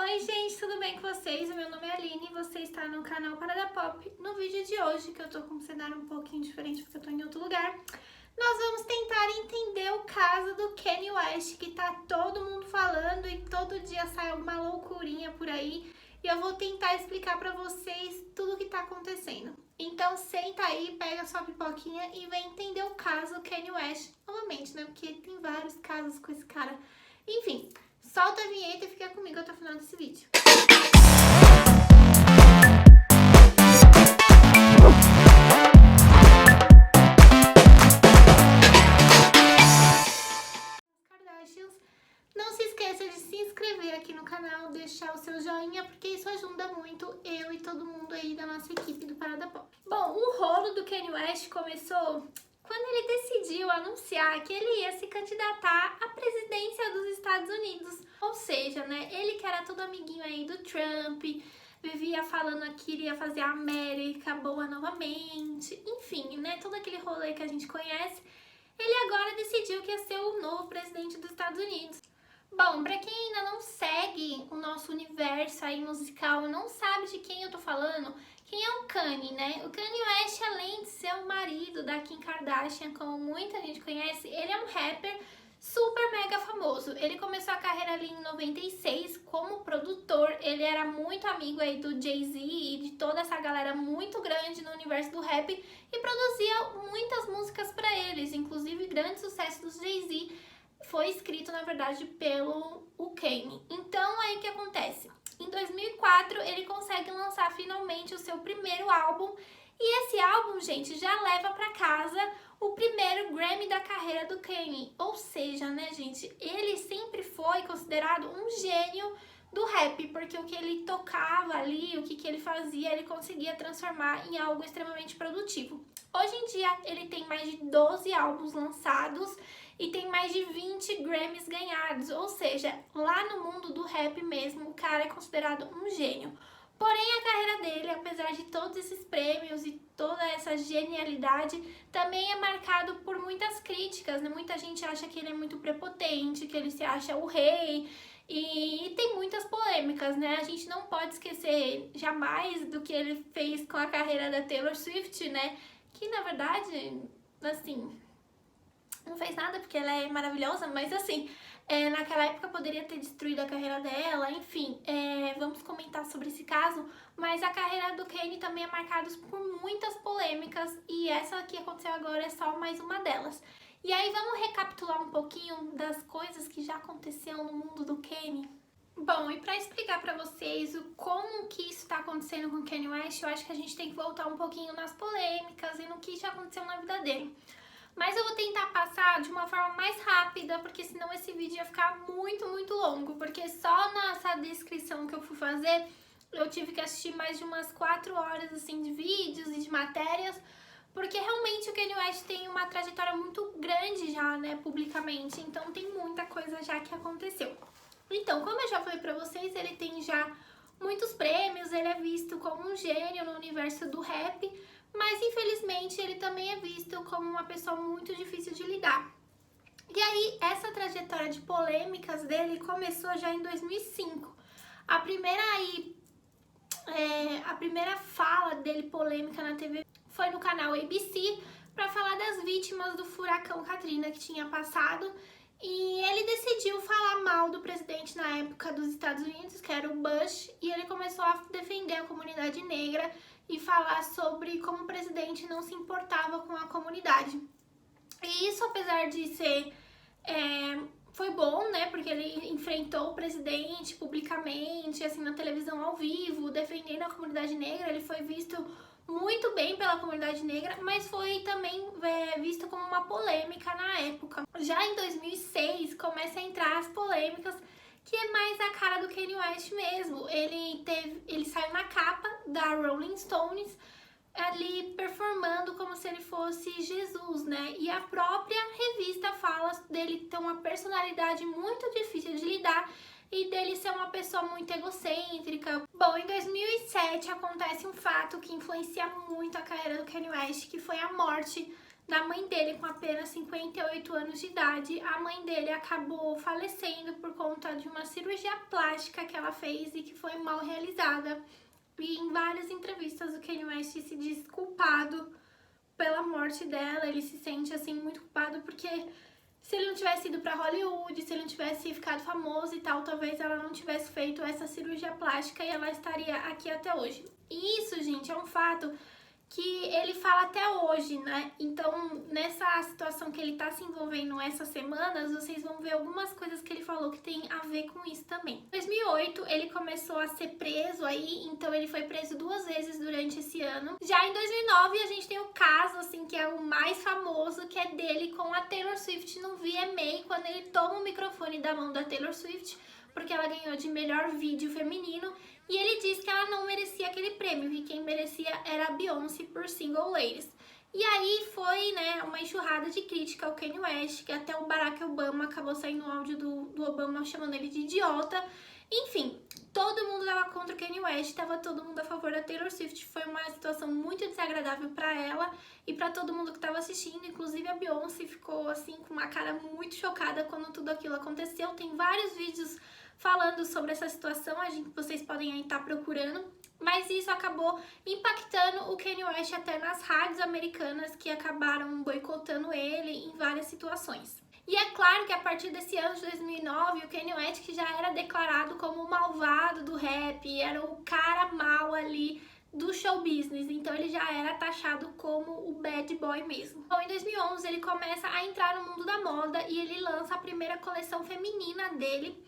Oi gente, tudo bem com vocês? O meu nome é Aline e você está no canal Parada Pop. No vídeo de hoje, que eu tô com um cenário um pouquinho diferente porque eu tô em outro lugar, nós vamos tentar entender o caso do Kanye West, que tá todo mundo falando e todo dia sai alguma loucurinha por aí. E eu vou tentar explicar pra vocês tudo o que tá acontecendo. Então senta aí, pega sua pipoquinha e vem entender o caso Kanye West novamente, né? Porque tem vários casos com esse cara. Enfim, solta a vinheta e fica comigo até o final desse vídeo. Não se esqueça de se inscrever aqui no canal, deixar o seu joinha, porque isso ajuda muito eu e todo mundo aí da nossa equipe do Parada Pop. Bom, o rolo do Kanye West começou quando ele decidiu anunciar que ele ia se candidatar à presidência dos Estados Unidos. Ou seja, né, ele que era todo amiguinho aí do Trump, vivia falando que iria fazer a América boa novamente, enfim, né, todo aquele rolê que a gente conhece. Ele agora decidiu que ia ser o novo presidente dos Estados Unidos. Bom, pra quem ainda não segue o nosso universo aí musical, não sabe de quem eu tô falando, quem é o Kanye, né? O Kanye West, além de ser o marido da Kim Kardashian, como muita gente conhece, ele é um rapper super mega famoso. Ele começou a carreira ali em 96 como produtor, ele era muito amigo aí do Jay-Z e de toda essa galera muito grande no universo do rap e produzia muitas músicas pra eles, inclusive grande sucesso do Jay-Z foi escrito, na verdade, pelo Kanye. Então, aí o que acontece? Em 2004, ele consegue lançar finalmente o seu primeiro álbum. E esse álbum, gente, já leva pra casa o primeiro Grammy da carreira do Kanye. Ou seja, né, gente, ele sempre foi considerado um gênio do rap, porque o que ele tocava ali, o que ele fazia, ele conseguia transformar em algo extremamente produtivo. Hoje em dia, ele tem mais de 12 álbuns lançados e tem mais de 20 Grammys ganhados, ou seja, lá no mundo do rap mesmo, o cara é considerado um gênio. Porém, a carreira dele, apesar de todos esses prêmios e toda essa genialidade, também é marcado por muitas críticas, né? Muita gente acha que ele é muito prepotente, que ele se acha o rei, e tem muitas polêmicas, né? A gente não pode esquecer jamais do que ele fez com a carreira da Taylor Swift, né? Que, na verdade, assim, não fez nada porque ela é maravilhosa, mas assim, naquela época poderia ter destruído a carreira dela, enfim, vamos comentar sobre esse caso, mas a carreira do Kanye também é marcada por muitas polêmicas e essa que aconteceu agora é só mais uma delas. E aí vamos recapitular um pouquinho das coisas que já aconteceram no mundo do Kanye? Bom, e para explicar para vocês como que isso está acontecendo com o Kanye West, eu acho que a gente tem que voltar um pouquinho nas polêmicas e no que já aconteceu na vida dele. Mas eu vou tentar passar de uma forma mais rápida, porque senão esse vídeo ia ficar muito longo. Porque só nessa descrição que eu fui fazer, eu tive que assistir mais de umas 4 horas assim, de vídeos e de matérias. Porque realmente o Kanye West tem uma trajetória muito grande já, né, publicamente. Então tem muita coisa já que aconteceu. Então, como eu já falei pra vocês, ele tem já muitos prêmios, ele é visto como um gênio no universo do rap, mas infelizmente ele também é visto como uma pessoa muito difícil de lidar. E aí, essa trajetória de polêmicas dele começou já em 2005. A primeira fala dele polêmica na TV foi no canal ABC para falar das vítimas do furacão Katrina que tinha passado. E ele decidiu falar mal do presidente na época dos Estados Unidos, que era o Bush, e ele começou a defender a comunidade negra e falar sobre como o presidente não se importava com a comunidade. E isso, apesar de ser... foi bom, né, porque ele enfrentou o presidente publicamente, assim, na televisão ao vivo, defendendo a comunidade negra. Ele foi visto muito bem pela comunidade negra, mas foi também visto como uma polêmica na época. Já em 2006, começa a entrar as polêmicas, que é mais a cara do Kanye West mesmo. Ele saiu na capa da Rolling Stones, ali performando como se ele fosse Jesus, né? E a própria revista fala dele ter uma personalidade muito difícil de lidar e dele ser uma pessoa muito egocêntrica. Bom, em 2007 acontece um fato que influencia muito a carreira do Kanye West, que foi a morte da mãe dele com apenas 58 anos de idade. A mãe dele acabou falecendo por conta de uma cirurgia plástica que ela fez e que foi mal realizada. E em várias entrevistas o Kanye West se diz culpado pela morte dela. Ele se sente assim muito culpado porque se ele não tivesse ido pra Hollywood, se ele não tivesse ficado famoso e tal, talvez ela não tivesse feito essa cirurgia plástica e ela estaria aqui até hoje. E isso, gente, é um fato que ele fala até hoje, né? Então, nessa situação que ele tá se envolvendo essas semanas, vocês vão ver algumas coisas que ele falou que tem a ver com isso também. Em 2008, ele começou a ser preso aí, então ele foi preso 2 vezes durante esse ano. Já em 2009, a gente tem o caso, assim, que é o mais famoso, que é dele com a Taylor Swift no VMA, quando ele toma o microfone da mão da Taylor Swift, porque ela ganhou de melhor vídeo feminino, e ele disse que ela não merecia aquele prêmio, que quem merecia era a Beyoncé por Single Ladies. E aí foi, né, uma enxurrada de crítica ao Kanye West, que até o Barack Obama acabou saindo um áudio do Obama chamando ele de idiota. Enfim, todo mundo tava contra o Kanye West, tava todo mundo a favor da Taylor Swift. Foi uma situação muito desagradável pra ela e pra todo mundo que tava assistindo. Inclusive a Beyoncé ficou assim com uma cara muito chocada quando tudo aquilo aconteceu. Tem vários vídeos falando sobre essa situação, vocês podem aí estar procurando, mas isso acabou impactando o Kanye West até nas rádios americanas, que acabaram boicotando ele em várias situações. E é claro que a partir desse ano de 2009, o Kanye West, que já era declarado como o malvado do rap, era o cara mal ali do show business, então ele já era taxado como o bad boy mesmo. Bom, em 2011 ele começa a entrar no mundo da moda e ele lança a primeira coleção feminina dele,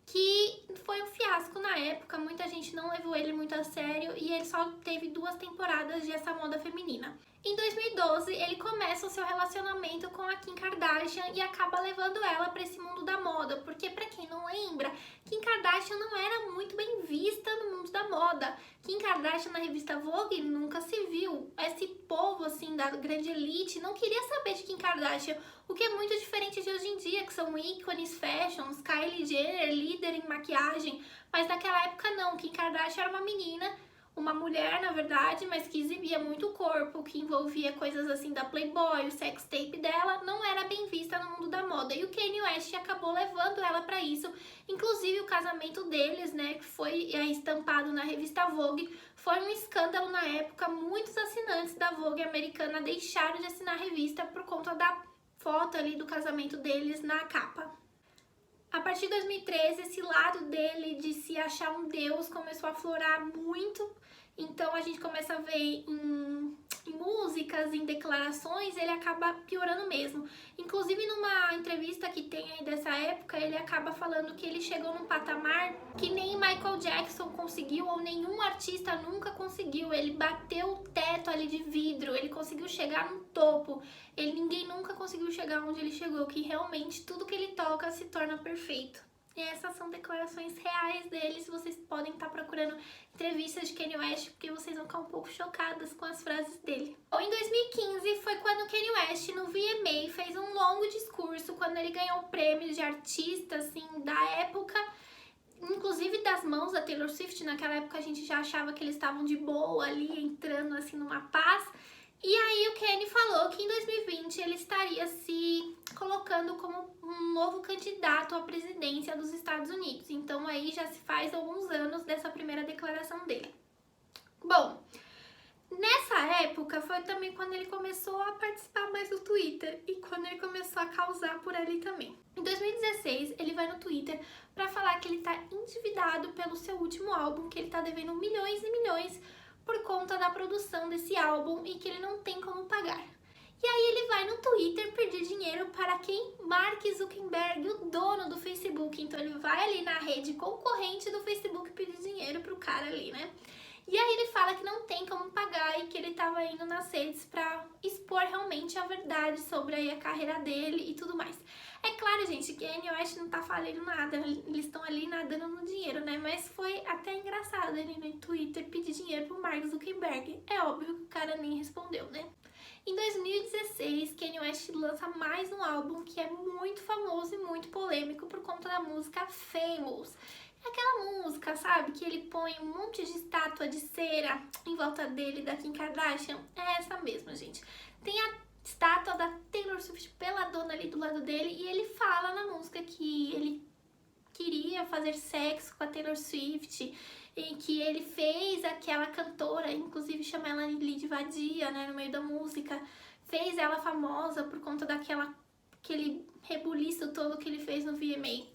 que foi um fiasco na época, muita gente não levou ele muito a sério e ele só teve 2 temporadas dessa moda feminina. Em 2012, ele começa o seu relacionamento com a Kim Kardashian e acaba levando ela para esse mundo da moda, porque pra quem não lembra, Kim Kardashian não era muito bem vista no mundo da moda. Kim Kardashian na revista Vogue nunca se viu. Esse povo assim da grande elite não queria saber de Kim Kardashian, o que é muito diferente de hoje em dia, que são ícones fashions, Kylie Jenner, líder em maquiagem, mas naquela época não. Kim Kardashian era uma menina, uma mulher, na verdade, mas que exibia muito o corpo, que envolvia coisas assim da Playboy, o sex tape dela, não era bem vista no mundo da moda. E o Kanye West acabou levando ela para isso. Inclusive o casamento deles, né, que foi estampado na revista Vogue, foi um escândalo na época. Muitos assinantes da Vogue americana deixaram de assinar a revista por conta da foto ali do casamento deles na capa. A partir de 2013, esse lado dele de se achar um deus começou a aflorar muito. Então a gente começa a ver em músicas, em declarações, ele acaba piorando mesmo. Inclusive numa entrevista que tem aí dessa época, ele acaba falando que ele chegou num patamar que nem Michael Jackson conseguiu, ou nenhum artista nunca conseguiu. Ele bateu o teto ali de vidro, ele conseguiu chegar no topo. Ninguém nunca conseguiu chegar onde ele chegou, que realmente tudo que ele toca se torna perfeito. E essas são declarações reais dele. Se vocês podem estar procurando entrevistas de Kanye West, porque vocês vão ficar um pouco chocadas com as frases dele. Bom, em 2015 foi quando Kanye West, no VMA, fez um longo discurso, quando ele ganhou o prêmio de artista, assim, da época, inclusive das mãos da Taylor Swift. Naquela época a gente já achava que eles estavam de boa ali, entrando assim numa paz. E aí o Kanye falou que em 2020 ele estaria se colocando como um novo candidato à presidência dos Estados Unidos. Então aí já se faz alguns anos dessa primeira declaração dele. Bom, nessa época foi também quando ele começou a participar mais do Twitter e quando ele começou a causar por ali também. Em 2016 ele vai no Twitter para falar que ele tá endividado pelo seu último álbum, que ele tá devendo milhões e milhões por conta da produção desse álbum e que ele não tem como pagar. E aí ele vai no Twitter pedir dinheiro para quem? Mark Zuckerberg, o dono do Facebook. Então ele vai ali na rede concorrente do Facebook pedir dinheiro pro cara ali, né? E aí ele fala que não tem como pagar e que ele tava indo nas redes pra expor realmente a verdade sobre aí a carreira dele e tudo mais. É claro, gente, que Kanye West não tá falando nada, eles estão ali nadando no dinheiro, né? Mas foi até engraçado ele no Twitter pedir dinheiro pro Mark Zuckerberg. É óbvio que o cara nem respondeu, né? Em 2016, Kanye West lança mais um álbum que é muito famoso e muito polêmico por conta da música Famous. É aquela música, sabe, que ele põe um monte de estátua de cera em volta dele, da Kim Kardashian. É essa mesma, gente. Tem estátua da Taylor Swift peladona ali do lado dele, e ele fala na música que ele queria fazer sexo com a Taylor Swift, e que ele fez aquela cantora, inclusive chama ela de vadia, né, no meio da música, fez ela famosa por conta aquele rebuliço todo que ele fez no VMA.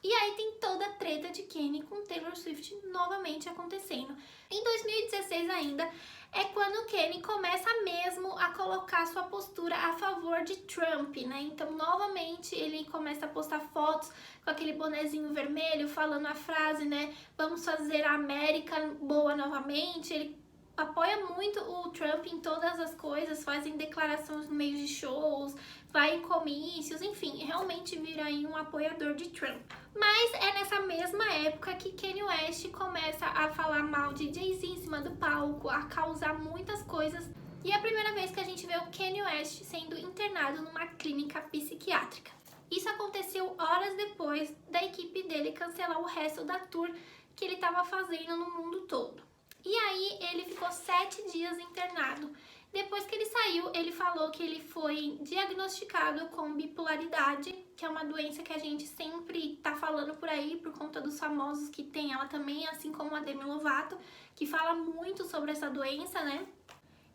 E aí tem toda a treta de Kanye com Taylor Swift novamente acontecendo. Em 2016 ainda é quando Kanye começa mesmo a colocar sua postura a favor de Trump, né? Então novamente ele começa a postar fotos com aquele bonezinho vermelho falando a frase, né? Vamos fazer a América boa novamente. Ele apoia muito o Trump em todas as coisas, fazem declarações no meio de shows, vai em comícios, enfim, realmente vira aí um apoiador de Trump. Mas é nessa mesma época que Kanye West começa a falar mal de Jay-Z em cima do palco, a causar muitas coisas. E é a primeira vez que a gente vê o Kanye West sendo internado numa clínica psiquiátrica. Isso aconteceu horas depois da equipe dele cancelar o resto da tour que ele estava fazendo no mundo todo. E aí ele ficou 7 dias internado. Depois que ele saiu, ele falou que ele foi diagnosticado com bipolaridade, que é uma doença que a gente sempre tá falando por aí, por conta dos famosos que tem ela também, assim como a Demi Lovato, que fala muito sobre essa doença, né?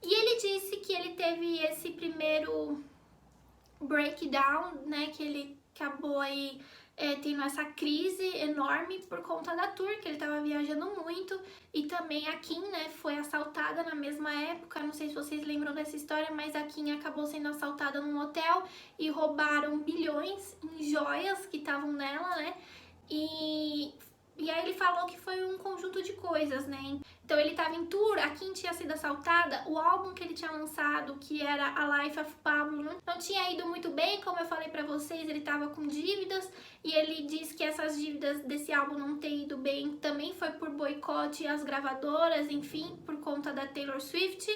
E ele disse que ele teve esse primeiro breakdown, né, que ele acabou aí tendo essa crise enorme por conta da tour, que ele tava viajando muito, e também a Kim, né, foi assaltada na mesma época, não sei se vocês lembram dessa história, mas a Kim acabou sendo assaltada num hotel e roubaram bilhões em joias que estavam nela, né, e aí ele falou que foi um conjunto de coisas, né? Então ele tava em tour, a Kim tinha sido assaltada, o álbum que ele tinha lançado, que era A Life of Pablo, não tinha ido muito bem, como eu falei pra vocês, ele tava com dívidas, e ele disse que essas dívidas desse álbum não ter ido bem também foi por boicote às gravadoras, enfim, por conta da Taylor Swift.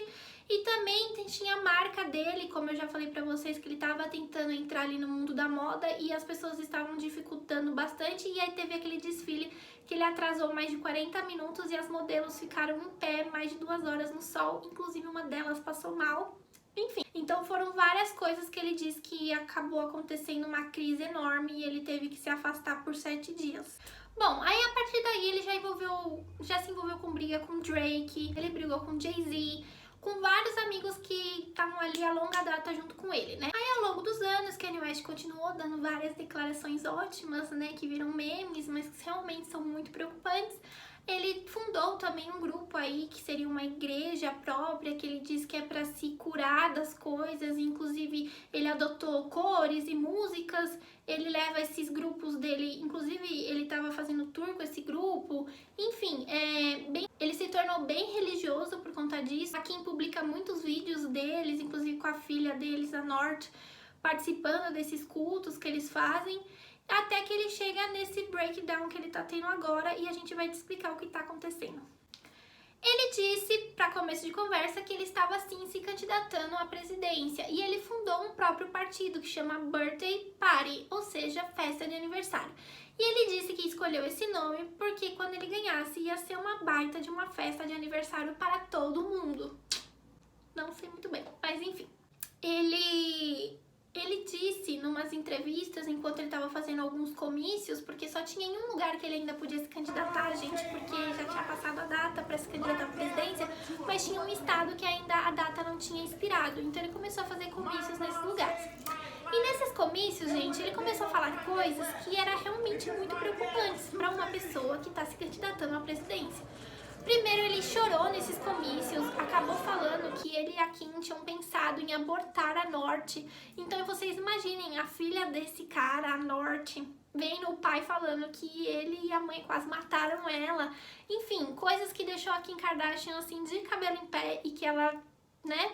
E também tinha a marca dele, como eu já falei pra vocês, que ele tava tentando entrar ali no mundo da moda e as pessoas estavam dificultando bastante. E aí teve aquele desfile que ele atrasou mais de 40 minutos e as modelos ficaram em pé mais de 2 horas no sol. Inclusive uma delas passou mal. Enfim, então foram várias coisas que ele disse que acabou acontecendo uma crise enorme e ele teve que se afastar por 7 dias. Bom, aí a partir daí ele já se envolveu com briga com Drake, ele brigou com Jay-Z, com vários amigos que estavam ali a longa data junto com ele, né? Aí ao longo dos anos, Kanye West continuou dando várias declarações ótimas, né, que viram memes, mas que realmente são muito preocupantes. Ele fundou também um grupo aí que seria uma igreja própria, que ele diz que é para se curar das coisas, inclusive ele adotou cores e músicas, ele leva esses grupos dele, inclusive ele estava fazendo tour com esse grupo, enfim, ele se tornou bem religioso por conta disso. A Kim publica muitos vídeos deles, inclusive com a filha deles, a North, participando desses cultos que eles fazem, até que ele chega nesse breakdown que ele tá tendo agora e a gente vai te explicar o que tá acontecendo. Ele disse, para começo de conversa, que ele estava sim se candidatando à presidência e ele fundou um próprio partido que chama Birthday Party, ou seja, festa de aniversário. E ele disse que escolheu esse nome porque quando ele ganhasse ia ser uma baita de uma festa de aniversário para todo mundo. Não sei muito bem, mas enfim. Ele disse numas entrevistas, enquanto ele estava fazendo alguns comícios, porque só tinha em um lugar que ele ainda podia se candidatar, gente, porque já tinha passado a data para se candidatar à presidência, mas tinha um estado que ainda a data não tinha expirado, então ele começou a fazer comícios nesses lugares. E nesses comícios, gente, ele começou a falar coisas que eram realmente muito preocupantes para uma pessoa que está se candidatando à presidência. Primeiro, ele chorou nesses comícios, acabou falando que ele e a Kim tinham pensado em abortar a North. Então, vocês imaginem, a filha desse cara, a North, vendo o pai falando que ele e a mãe quase mataram ela. Enfim, coisas que deixou a Kim Kardashian, assim, de cabelo em pé e que ela, né,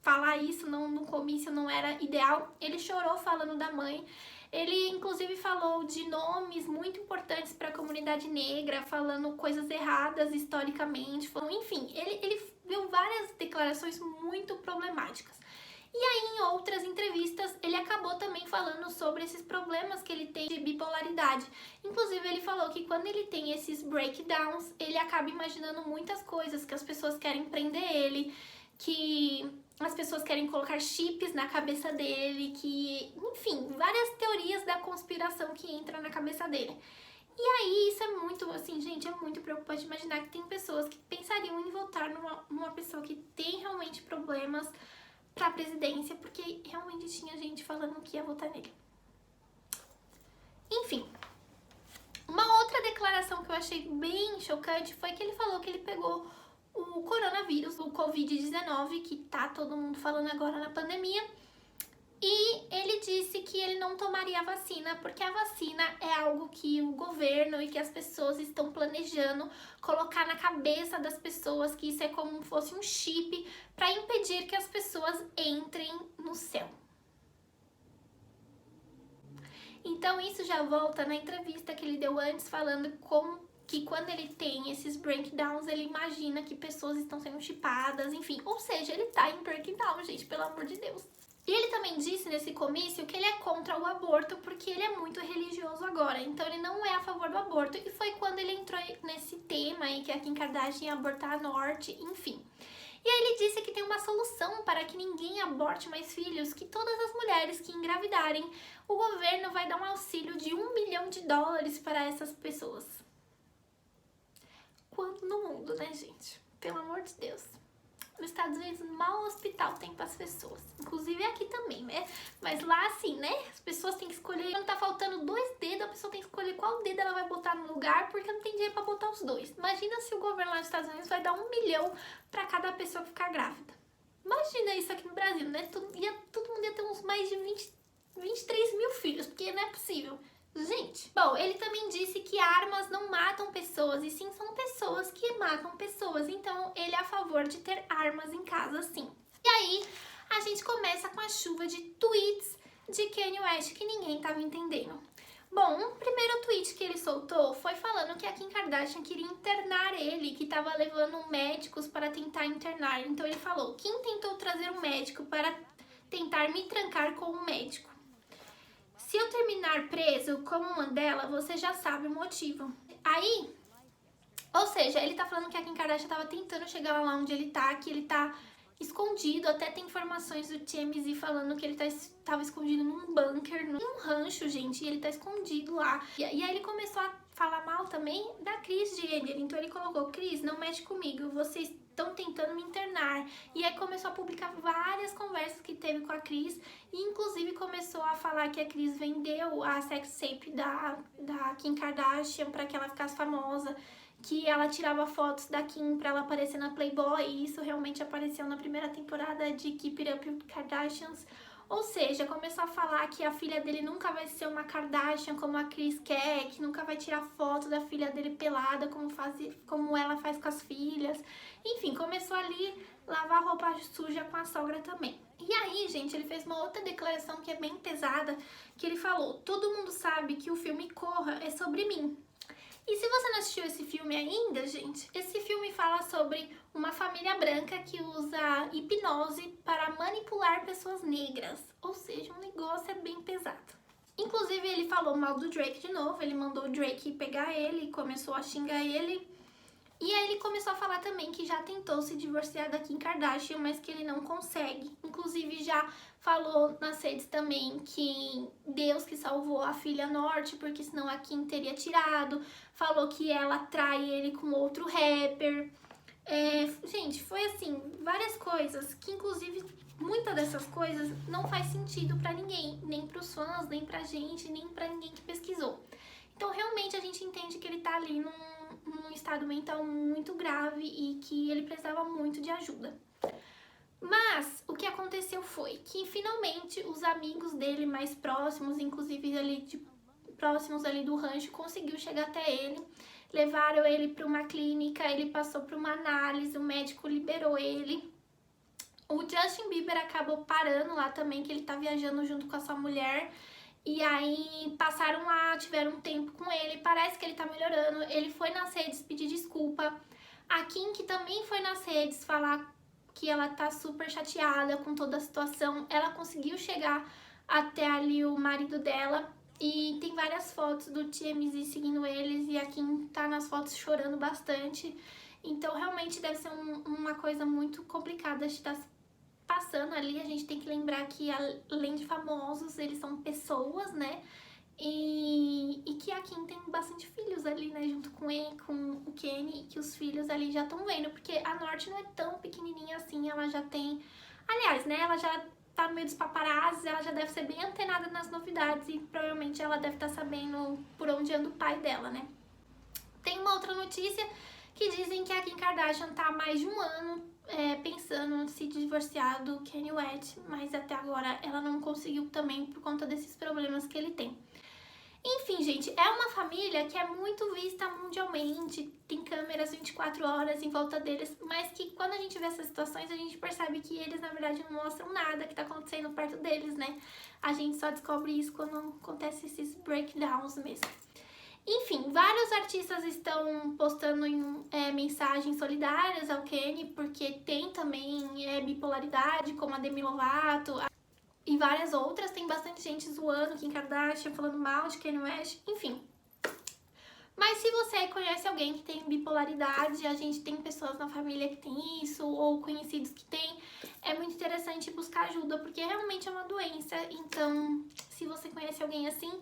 falar isso no comício não era ideal. Ele chorou falando da mãe. Ele, inclusive, falou de nomes muito importantes para a comunidade negra, falando coisas erradas historicamente. Enfim, ele deu várias declarações muito problemáticas. E aí, em outras entrevistas, ele acabou também falando sobre esses problemas que ele tem de bipolaridade. Inclusive, ele falou que quando ele tem esses breakdowns, ele acaba imaginando muitas coisas, que as pessoas querem prender ele, que as pessoas querem colocar chips na cabeça dele, que, enfim, várias teorias da conspiração que entram na cabeça dele. E aí isso é muito, assim, gente, é muito preocupante imaginar que tem pessoas que pensariam em votar numa pessoa que tem realmente problemas pra presidência, porque realmente tinha gente falando que ia votar nele. Enfim, uma outra declaração que eu achei bem chocante foi que ele falou que ele pegou o coronavírus, o Covid-19, que tá todo mundo falando agora na pandemia, e ele disse que ele não tomaria a vacina, porque a vacina é algo que o governo e que as pessoas estão planejando colocar na cabeça das pessoas, que isso é como se fosse um chip para impedir que as pessoas entrem no céu. Então isso já volta na entrevista que ele deu antes, falando que quando ele tem esses breakdowns, ele imagina que pessoas estão sendo chipadas, enfim. Ou seja, ele tá em breakdown, gente, pelo amor de Deus. E ele também disse nesse comício que ele é contra o aborto porque ele é muito religioso agora. Então ele não é a favor do aborto. E foi quando ele entrou nesse tema aí que a Kim Kardashian ia abortar a Norte, enfim. E aí ele disse que tem uma solução para que ninguém aborte mais filhos, que todas as mulheres que engravidarem, o governo vai dar um auxílio de $1 milhão para essas pessoas. Quando no mundo, né, gente? Pelo amor de Deus. Nos Estados Unidos, mal hospital tem para as pessoas. Inclusive aqui também, né? Mas lá, assim, né? As pessoas têm que escolher. Quando tá faltando 2 dedos, a pessoa tem que escolher qual dedo ela vai botar no lugar, porque não tem dinheiro para botar os 2. Imagina se o governo lá nos Estados Unidos vai dar $1 milhão para cada pessoa que ficar grávida. Imagina isso aqui no Brasil, né? Todo mundo ia ter uns mais de 23 mil filhos, porque não é possível. Gente, bom, ele também disse que armas não matam pessoas, e sim são pessoas que matam pessoas. Então, ele é a favor de ter armas em casa, sim. E aí, a gente começa com a chuva de tweets de Kanye West que ninguém tava entendendo. Bom, um primeiro tweet que ele soltou foi falando que a Kim Kardashian queria internar ele, que tava levando médicos para tentar internar. Então, ele falou: Kim tentou trazer um médico para tentar me trancar com um médico. Se eu terminar preso como Mandela, você já sabe o motivo. Aí, ou seja, ele tá falando que a Kim Kardashian tava tentando chegar lá onde ele tá, que ele tá escondido. Até tem informações do TMZ falando que ele tava escondido num bunker, num rancho, gente, e ele tá escondido lá. E aí ele começou a falar mal também da Kris Jenner. Então ele colocou: Kris, não mexe comigo, vocês estão tentando me internar. E aí começou a publicar várias conversas que teve com a Kris, e inclusive começou a falar que a Kris vendeu a sex tape da Kim Kardashian para que ela ficasse famosa, que ela tirava fotos da Kim pra ela aparecer na Playboy, e isso realmente apareceu na primeira temporada de Keep It Up with Kardashians. Ou seja, começou a falar que a filha dele nunca vai ser uma Kardashian como a Kris quer, que nunca vai tirar foto da filha dele pelada como ela faz com as filhas. Enfim, começou ali lavar roupa suja com a sogra também. E aí, gente, ele fez uma outra declaração que é bem pesada, que ele falou: todo mundo sabe que o filme Corra é sobre mim. E se você não assistiu esse filme ainda, gente, esse filme fala sobre uma família branca que usa hipnose para manipular pessoas negras. Ou seja, um negócio é bem pesado. Inclusive, ele falou mal do Drake de novo, ele mandou o Drake pegar ele, começou a xingar ele. E aí ele começou a falar também que já tentou se divorciar da Kim Kardashian, mas que ele não consegue. Inclusive já falou nas redes também que Deus que salvou a filha Norte, porque senão a Kim teria tirado. Falou que ela trai ele com outro rapper. Gente, foi assim, várias coisas que inclusive muitas dessas coisas não faz sentido pra ninguém, nem pros fãs, nem pra gente, nem pra ninguém que pesquisou. Então realmente a gente entende que ele tá ali num estado mental muito grave e que ele precisava muito de ajuda. Mas o que aconteceu foi que finalmente os amigos dele mais próximos, inclusive ali próximos ali do rancho, conseguiu chegar até ele. Levaram ele para uma clínica, ele passou por uma análise, o médico liberou ele. O Justin Bieber acabou parando lá também, que ele tá viajando junto com a sua mulher. E aí passaram lá, tiveram um tempo com ele, parece que ele tá melhorando. Ele foi nas redes pedir desculpa. A Kim, que também foi nas redes falar que ela tá super chateada com toda a situação, ela conseguiu chegar até ali o marido dela. E tem várias fotos do TMZ seguindo eles, e a Kim tá nas fotos chorando bastante. Então realmente deve ser uma coisa muito complicada de estar passando ali, a gente tem que lembrar que além de famosos, eles são pessoas, né? E que a Kim tem bastante filhos ali, né, junto com ele, com o Kenny, que os filhos ali já estão vendo, porque a North não é tão pequenininha assim, ela já tem, aliás, né, ela já tá no meio dos paparazzis, ela já deve ser bem antenada nas novidades e provavelmente ela deve estar sabendo por onde anda o pai dela, né. Tem uma outra notícia que dizem que a Kim Kardashian tá há mais de um ano pensando em se divorciar do Kanye West, mas até agora ela não conseguiu também por conta desses problemas que ele tem. Enfim, gente, é uma família que é muito vista mundialmente, tem câmeras 24 horas em volta deles, mas que quando a gente vê essas situações, a gente percebe que eles, na verdade, não mostram nada que tá acontecendo perto deles, né? A gente só descobre isso quando acontece esses breakdowns mesmo. Enfim, vários artistas estão postando mensagens solidárias ao Kenny, porque tem também bipolaridade, como a Demi Lovato, e várias outras. Tem bastante gente zoando Kim Kardashian, falando mal de Kanye West, enfim. Mas se você conhece alguém que tem bipolaridade, a gente tem pessoas na família que tem isso, ou conhecidos que tem, é muito interessante buscar ajuda, porque realmente é uma doença. Então, se você conhece alguém assim,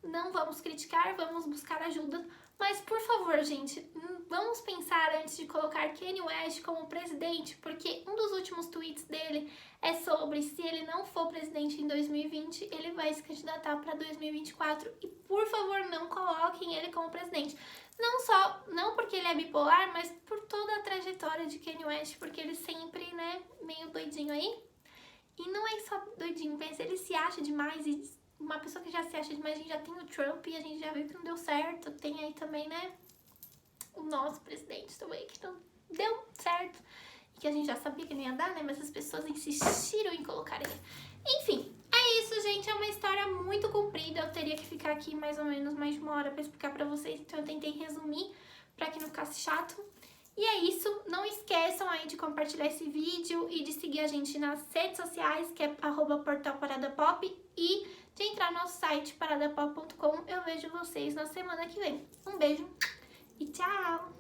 não vamos criticar, vamos buscar ajuda. Mas, por favor, gente, vamos pensar antes de colocar Kanye West como presidente, porque um dos últimos tweets dele é sobre se ele não for presidente em 2020, ele vai se candidatar para 2024. E, por favor, não coloquem ele como presidente. Não porque ele é bipolar, mas por toda a trajetória de Kanye West, porque ele sempre, né, meio doidinho aí. E não é só doidinho, pensa, ele se acha demais e uma pessoa que já se acha demais, a gente já tem o Trump e a gente já viu que não deu certo. Tem aí também, né, o nosso presidente também, que não deu certo. E que a gente já sabia que não ia dar, né, mas as pessoas insistiram em colocar ele. Enfim, é isso, gente. É uma história muito comprida. Eu teria que ficar aqui mais ou menos mais de uma hora pra explicar pra vocês. Então eu tentei resumir pra que não ficasse chato. E é isso, não esqueçam aí de compartilhar esse vídeo e de seguir a gente nas redes sociais, que é @portalparadapop, e de entrar no nosso site paradapop.com. Eu vejo vocês na semana que vem. Um beijo e tchau!